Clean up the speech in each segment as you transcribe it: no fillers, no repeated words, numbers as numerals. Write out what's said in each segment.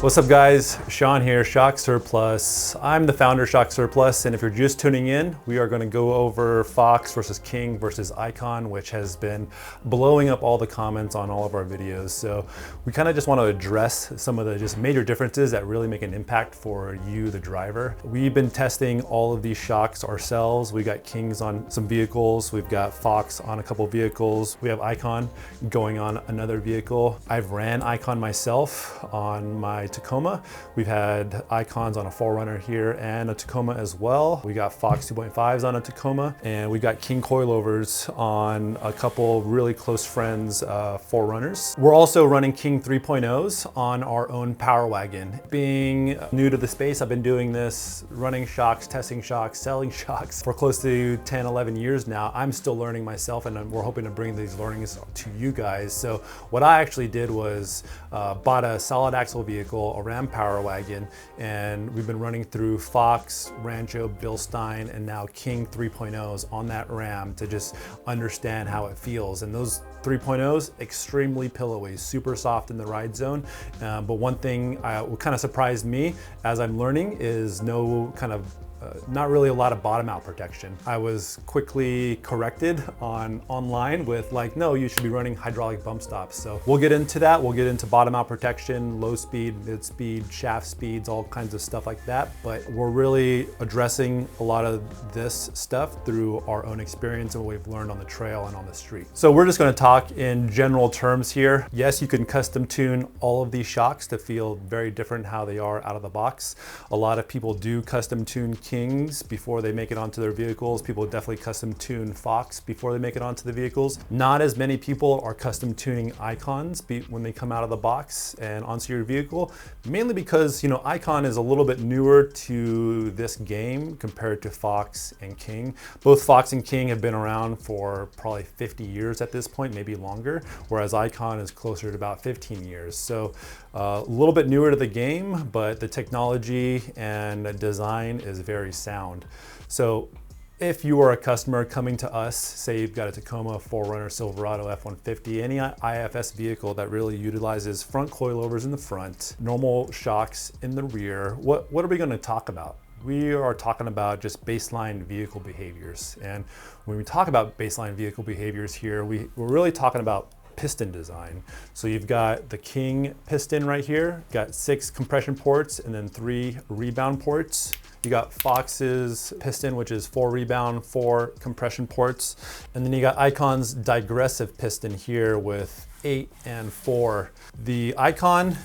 What's up guys, Sean here, Shock Surplus. I'm the founder of Shock Surplus, and if you're just tuning in, we are going to go over Fox versus King versus Icon, which has been blowing up all the comments on all of our videos. So we kind of just want to address some of the just major differences that really make an impact for you, the driver. We've been testing all of these shocks ourselves. We got Kings on some vehicles, we've got Fox on a couple vehicles, we have Icon going on another vehicle. I've ran Icon myself on my Tacoma. We've had Icons on a 4Runner here and a Tacoma as well. We got Fox 2.5s on a Tacoma, and we got King coilovers on a couple really close friends 4Runners. We're also running King 3.0s on our own Power Wagon. Being new to the space, I've been doing this, running shocks, testing shocks, selling shocks for close to 10, 11 years now. I'm still learning myself, and we're hoping to bring these learnings to you guys. So what I actually did was bought a solid axle vehicle, a Ram Power Wagon, and we've been running through Fox, Rancho, Bilstein, and now King 3.0s on that Ram to just understand how it feels. And those 3.0s, extremely pillowy, super soft in the ride zone. But one thing what kind of surprised me as I'm learning is no kind of not really a lot of bottom out protection. I was quickly corrected online with like, no, you should be running hydraulic bump stops. So we'll get into that. We'll get into bottom out protection, low speed, mid speed, shaft speeds, all kinds of stuff like that. But we're really addressing a lot of this stuff through our own experience and what we've learned on the trail and on the street. So we're just going to talk in general terms here. Yes, you can custom tune all of these shocks to feel very different how they are out of the box. A lot of people do custom tune Kings before they make it onto their vehicles. People definitely custom tune Fox before they make it onto the vehicles. Not as many people are custom tuning Icons when they come out of the box and onto your vehicle, mainly because, you know, Icon is a little bit newer to this game compared to Fox and King. Both Fox and King have been around for probably 50 years at this point, maybe longer, whereas Icon is closer to about 15 years. So a little bit newer to the game, but the technology and design is very sound. So if you are a customer coming to us, say you've got a Tacoma, 4Runner, Silverado, F-150, any IFS vehicle that really utilizes front coilovers in the front, normal shocks in the rear, what are we going to talk about? We are talking about just baseline vehicle behaviors. And when we talk about baseline vehicle behaviors here, we're really talking about piston design. So you've got the King piston right here, got 6 compression ports and then 3 rebound ports. You got Fox's piston, which is 4 rebound, 4 compression ports. And then you got Icon's digressive piston here with 8 and 4. The Icon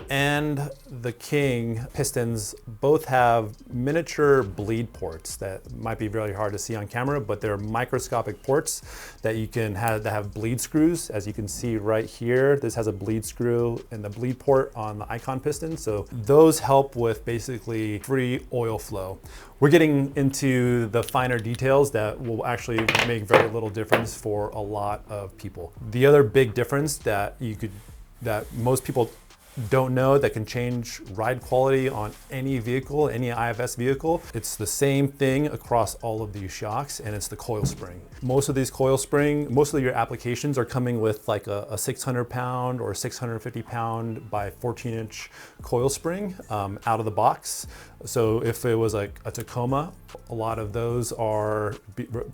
and the King pistons both have miniature bleed ports that might be really hard to see on camera, but they're microscopic ports that you can have that have bleed screws. As you can see right here, this has a bleed screw and the bleed port on the Icon piston. So those help with basically free oil flow. We're getting into the finer details that will actually make very little difference for a lot of people. The other big difference that most people don't know that can change ride quality on any vehicle, any IFS vehicle. It's the same thing across all of these shocks, and it's the coil spring. Most of your applications are coming with like a 600 pound or 650 pound by 14-inch coil spring out of the box. So if it was like a Tacoma, a lot of those are,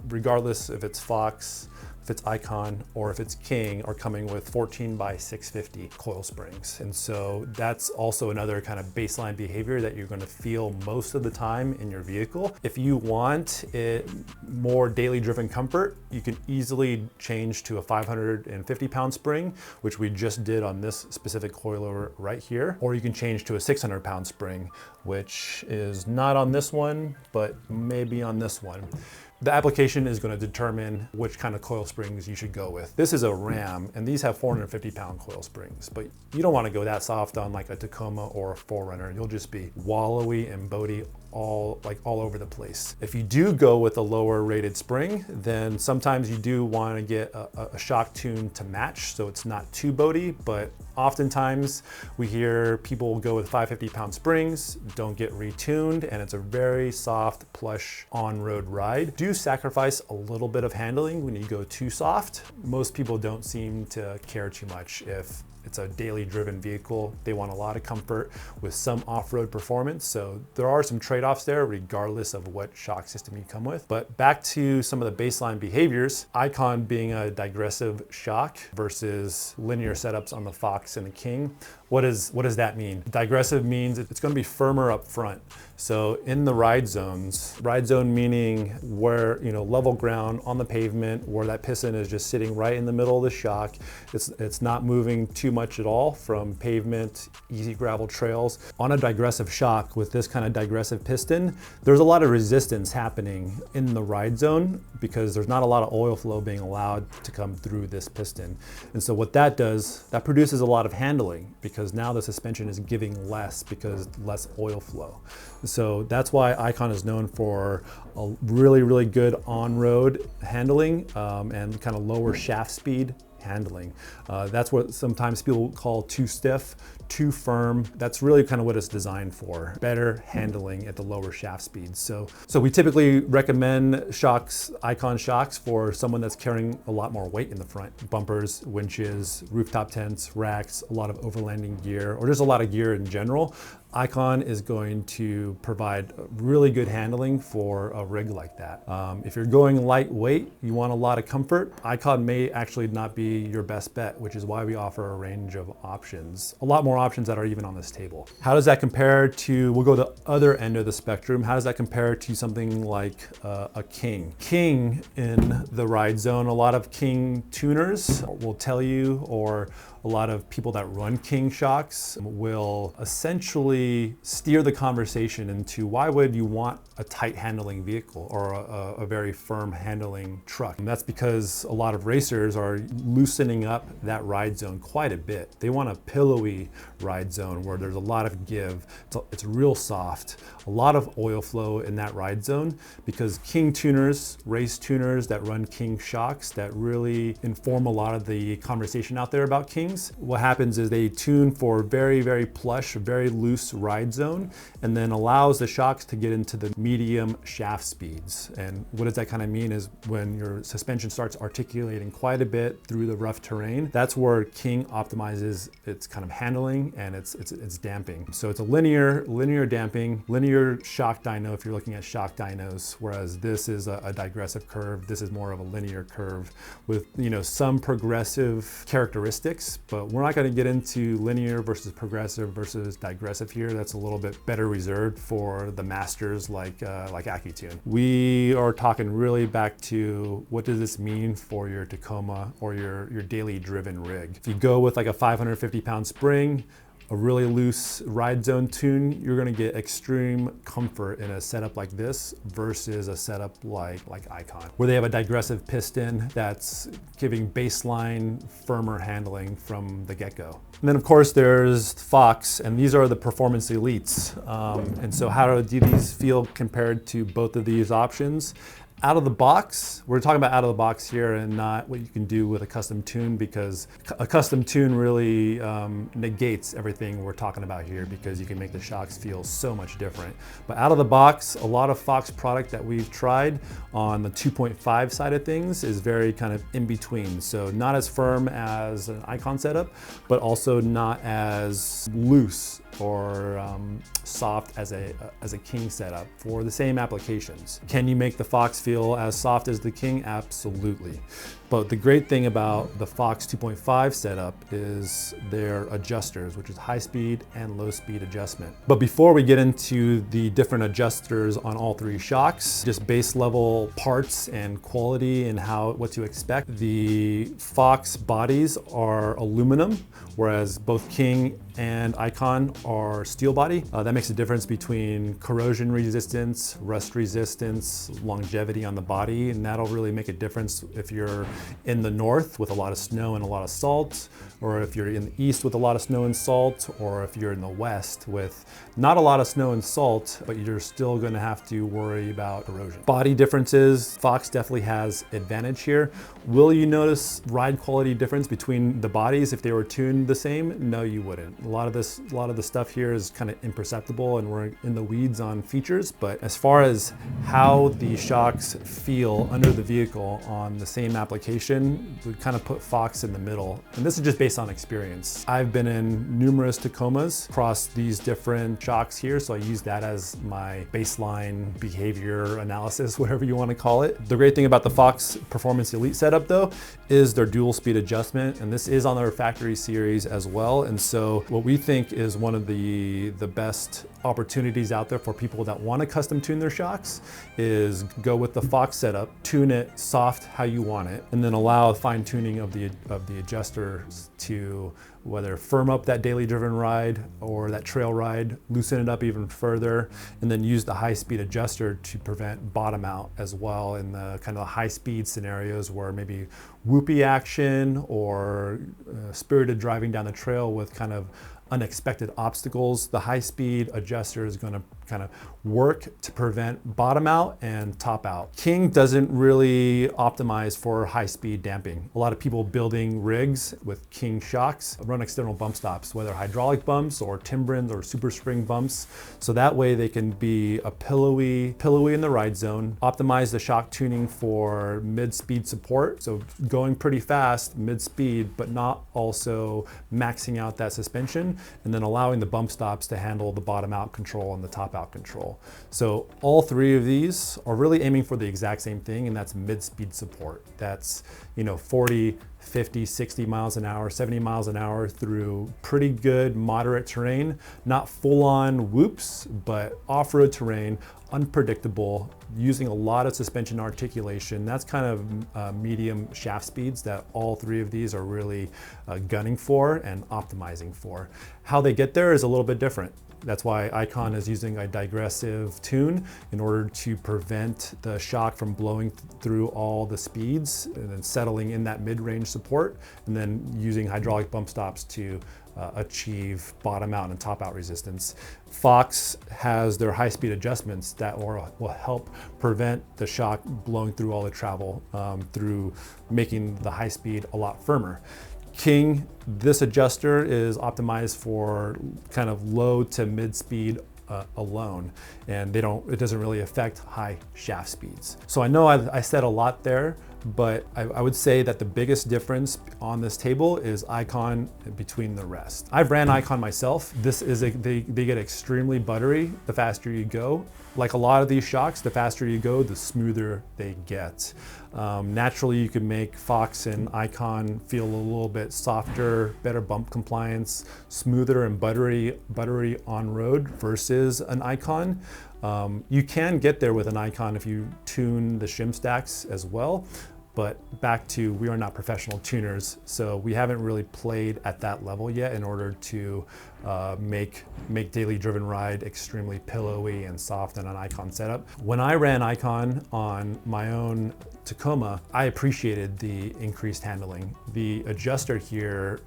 regardless if it's Fox, if it's Icon, or if it's King, are coming with 14 by 650 coil springs. And so that's also another kind of baseline behavior that you're going to feel most of the time in your vehicle. If you want it more daily driven comfort, you can easily change to a 550 pound spring, which we just did on this specific coilover right here. Or you can change to a 600 pound spring, which is not on this one, but maybe on this one. The application is going to determine which kind of coil springs you should go with. This is a Ram, and these have 450 pound coil springs, but you don't want to go that soft on like a Tacoma or a 4Runner. You'll just be wallowy and boaty all over the place. If you do go with a lower rated spring, then sometimes you do want to get a shock tune to match so it's not too boaty, but oftentimes we hear people go with 550 pound springs, don't get retuned, and it's a very soft, plush on-road ride. Do sacrifice a little bit of handling when you go too soft. Most people don't seem to care too much if It's a daily driven vehicle. They want a lot of comfort with some off-road performance. So there are some trade-offs there regardless of what shock system you come with. But back to some of the baseline behaviors, Icon being a digressive shock versus linear setups on the Fox and the King. What does that mean? Digressive means it's going to be firmer up front. So in the ride zones, ride zone meaning where, level ground on the pavement, where that piston is just sitting right in the middle of the shock. It's not moving too much at all from pavement, easy gravel trails. On a digressive shock with this kind of digressive piston, there's a lot of resistance happening in the ride zone because there's not a lot of oil flow being allowed to come through this piston. And so what that does, that produces a lot of handling because now the suspension is giving less because less oil flow. So that's why Icon is known for a really, really good on-road handling and kind of lower shaft speed handling. That's what sometimes people call too stiff, too firm. That's really kind of what it's designed for. Better handling at the lower shaft speeds. So we typically recommend shocks, Icon shocks, for someone that's carrying a lot more weight in the front. Bumpers, winches, rooftop tents, racks, a lot of overlanding gear, or just a lot of gear in general. Icon is going to provide really good handling for a rig like that. If you're going lightweight, you want a lot of comfort, Icon may actually not be your best bet, which is why we offer a range of options. A lot more options that are even on this table. How does that compare to, we'll go the other end of the spectrum, how does that compare to something like a King? King in the ride zone, a lot of King tuners will tell you, or a lot of people that run King shocks will essentially steer the conversation into why would you want a tight handling vehicle or a very firm handling truck? And that's because a lot of racers are loosening up that ride zone quite a bit. They want a pillowy ride zone where there's a lot of give. It's real soft, a lot of oil flow in that ride zone because King tuners, race tuners that run King shocks that really inform a lot of the conversation out there about Kings. What happens is they tune for very, very plush, very loose ride zone, and then allows the shocks to get into the medium shaft speeds. And what does that kind of mean is when your suspension starts articulating quite a bit through the rough terrain, that's where King optimizes its kind of handling and its damping. So it's a linear damping, linear shock dyno if you're looking at shock dynos, whereas this is a digressive curve. This is more of a linear curve with some progressive characteristics. But we're not going to get into linear versus progressive versus digressive here. That's a little bit better reserved for the masters like AccuTune. We are talking really back to what does this mean for your Tacoma or your daily driven rig. If you go with like a 550-pound spring, a really loose ride zone tune, you're gonna get extreme comfort in a setup like this versus a setup like Icon, where they have a digressive piston that's giving baseline firmer handling from the get-go. And then of course there's Fox, and these are the performance elites. And so how do these feel compared to both of these options? Out of the box, we're talking about out of the box here and not what you can do with a custom tune, because a custom tune really negates everything we're talking about here because you can make the shocks feel so much different. But out of the box, a lot of Fox product that we've tried on the 2.5 side of things is very kind of in between. So not as firm as an Icon setup, but also not as loose or soft as a King setup for the same applications. Can you make the Fox feel as soft as the King? Absolutely. But the great thing about the Fox 2.5 setup is their adjusters, which is high speed and low speed adjustment. But before we get into the different adjusters on all three shocks, just base level parts and quality and what to expect. The Fox bodies are aluminum, whereas both King and Icon are steel body. That makes a difference between corrosion resistance, rust resistance, longevity on the body, and that'll really make a difference if you're in the north with a lot of snow and a lot of salt, or if you're in the east with a lot of snow and salt, or if you're in the west with not a lot of snow and salt, but you're still gonna have to worry about corrosion. Body differences, Fox definitely has advantage here. Will you notice ride quality difference between the bodies if they were tuned the same? No, you wouldn't. A lot of the stuff here is kind of imperceptible and we're in the weeds on features, but as far as how the shocks feel under the vehicle on the same application, we kind of put Fox in the middle. And this is just based on experience. I've been in numerous Tacomas across these different shocks here, so I use that as my baseline behavior analysis, whatever you want to call it. The great thing about the Fox Performance Elite setup though is their dual speed adjustment, and this is on their factory series as well. And so what we think is one of the best opportunities out there for people that want to custom tune their shocks is go with the Fox setup, tune it soft how you want it, and then allow fine tuning of the adjusters to whether firm up that daily driven ride or that trail ride, loosen it up even further, and then use the high speed adjuster to prevent bottom out as well in the kind of high speed scenarios where maybe whoopie action or spirited driving down the trail with kind of unexpected obstacles. The high speed adjuster is going to kind of work to prevent bottom out and top out. King doesn't really optimize for high speed damping. A lot of people building rigs with King shocks run external bump stops, whether hydraulic bumps or Timbrins or super spring bumps. So that way they can be a pillowy in the ride zone, optimize the shock tuning for mid-speed support. So going pretty fast, mid-speed, but not also maxing out that suspension, and then allowing the bump stops to handle the bottom out control and the top out control. So all three of these are really aiming for the exact same thing, and that's mid-speed support. That's, 40, 50, 60 miles an hour, 70 miles an hour through pretty good moderate terrain, not full-on whoops, but off-road terrain, unpredictable, using a lot of suspension articulation. That's kind of medium shaft speeds that all three of these are really gunning for and optimizing for. How they get there is a little bit different. That's why Icon is using a digressive tune in order to prevent the shock from blowing through all the speeds and then settling in that mid-range support, and then using hydraulic bump stops to achieve bottom out and top out resistance. Fox has their high speed adjustments that will help prevent the shock blowing through all the travel through making the high speed a lot firmer. King, this adjuster is optimized for kind of low to mid speed alone, and it doesn't really affect high shaft speeds. So I know I said a lot there, but I would say that the biggest difference on this table is Icon between the rest. I've ran Icon myself. They get extremely buttery the faster you go. Like a lot of these shocks, the faster you go, the smoother they get. Naturally, you can make Fox and Icon feel a little bit softer, better bump compliance, smoother and buttery on road versus an Icon. You can get there with an Icon if you tune the shim stacks as well. But back to, we are not professional tuners, so we haven't really played at that level yet in order to make daily driven ride extremely pillowy and soft in an Icon setup. When I ran Icon on my own Tacoma, I appreciated the increased handling. The adjuster here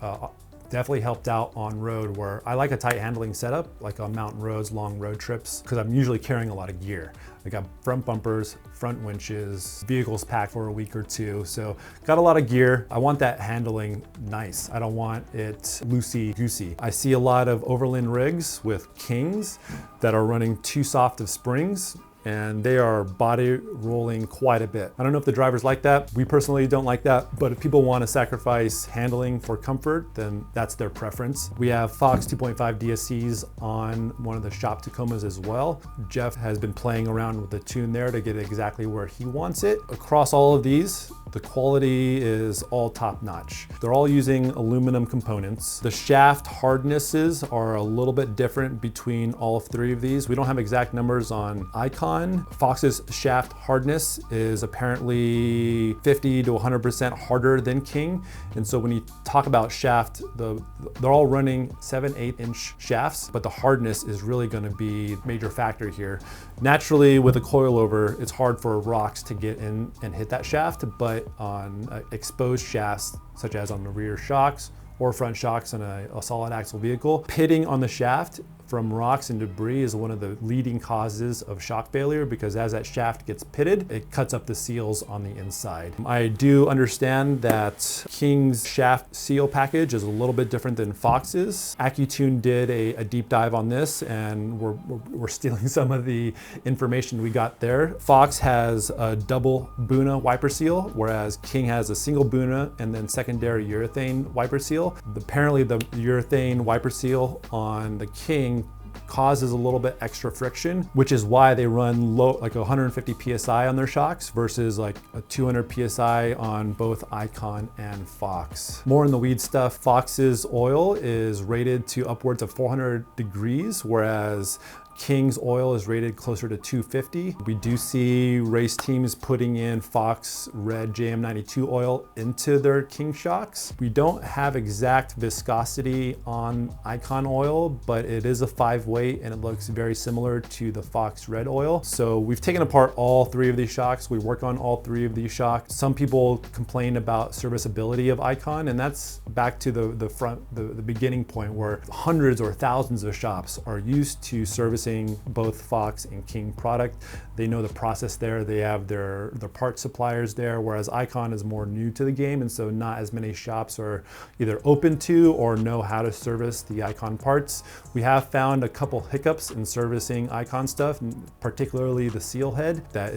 definitely helped out on road, where I like a tight handling setup, like on mountain roads, long road trips, because I'm usually carrying a lot of gear. I got front bumpers, front winches, vehicles packed for a week or two, so got a lot of gear. I want that handling nice. I don't want it loosey-goosey. I see a lot of overland rigs with Kings that are running too soft of springs, and they are body rolling quite a bit. I don't know if the drivers like that. We personally don't like that, but if people want to sacrifice handling for comfort, then that's their preference. We have Fox 2.5 DSCs on one of the shop Tacomas as well. Jeff has been playing around with the tune there to get it exactly where he wants it. Across all of these, the quality is all top notch. They're all using aluminum components. The shaft hardnesses are a little bit different between all three of these. We don't have exact numbers on Icon. Fox's shaft hardness is apparently 50 to 100% harder than King. And so when you talk about shaft, they're all running 7/8 inch shafts, but the hardness is really gonna be a major factor here. Naturally, with a coilover, it's hard for rocks to get in and hit that shaft, but on exposed shafts, such as on the rear shocks or front shocks in a solid axle vehicle, pitting on the shaft from rocks and debris is one of the leading causes of shock failure, because as that shaft gets pitted, it cuts up the seals on the inside. I do understand that King's shaft seal package is a little bit different than Fox's. AccuTune did a deep dive on this, and we're stealing some of the information we got there. Fox has a double Buna wiper seal, whereas King has a single Buna and then secondary urethane wiper seal. Apparently the urethane wiper seal on the King causes a little bit extra friction, which is why they run low, like 150 PSI on their shocks versus like a 200 PSI on both Icon and Fox. More in the weed stuff, Fox's oil is rated to upwards of 400 degrees, whereas King's oil is rated closer to 250. We do see race teams putting in Fox Red JM92 oil into their King shocks. We don't have exact viscosity on Icon oil, but it is a 5-weight and it looks very similar to the Fox Red oil. So we've taken apart all 3 of these shocks. We work on all 3 of these shocks. Some people complain about serviceability of Icon, and that's back to the beginning point where hundreds or thousands of shops are used to servicing both Fox and King product. They know the process there. They have their part suppliers there, whereas Icon is more new to the game, and so not as many shops are either open to or know how to service the Icon parts. We have found a couple hiccups in servicing Icon stuff, particularly the seal head. That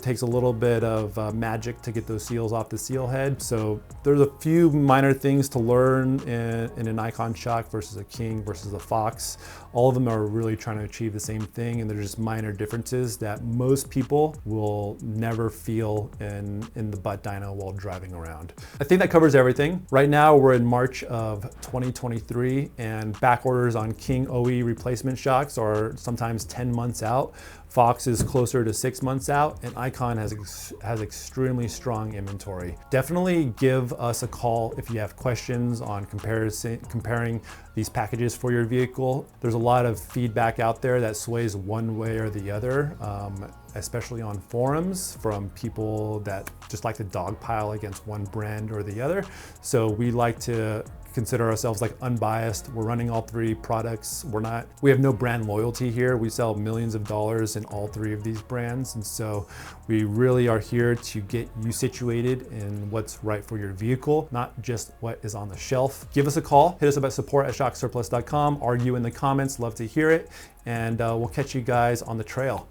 takes a little bit of magic to get those seals off the seal head. So there's a few minor things to learn in an Icon shock versus a King versus a Fox. All of them are really trying to achieve the same thing, and they're just minor differences that most people will never feel in the butt dyno while driving around. I think that covers everything. Right now we're in March of 2023, and back orders on King OE replacement shocks are sometimes 10 months out. Fox is closer to 6 months out, and Icon has extremely strong inventory. Definitely give us a call if you have questions on comparing these packages for your vehicle. There's a lot of feedback out there that sways one way or the other, especially on forums from people that just like to dogpile against one brand or the other. So we like to consider ourselves like unbiased. We're running all 3 products. We have no brand loyalty here. We sell millions of dollars in all 3 of these brands. And so we really are here to get you situated in what's right for your vehicle, not just what is on the shelf. Give us a call, hit us up at support@shocksurplus.com, argue in the comments, love to hear it. And we'll catch you guys on the trail.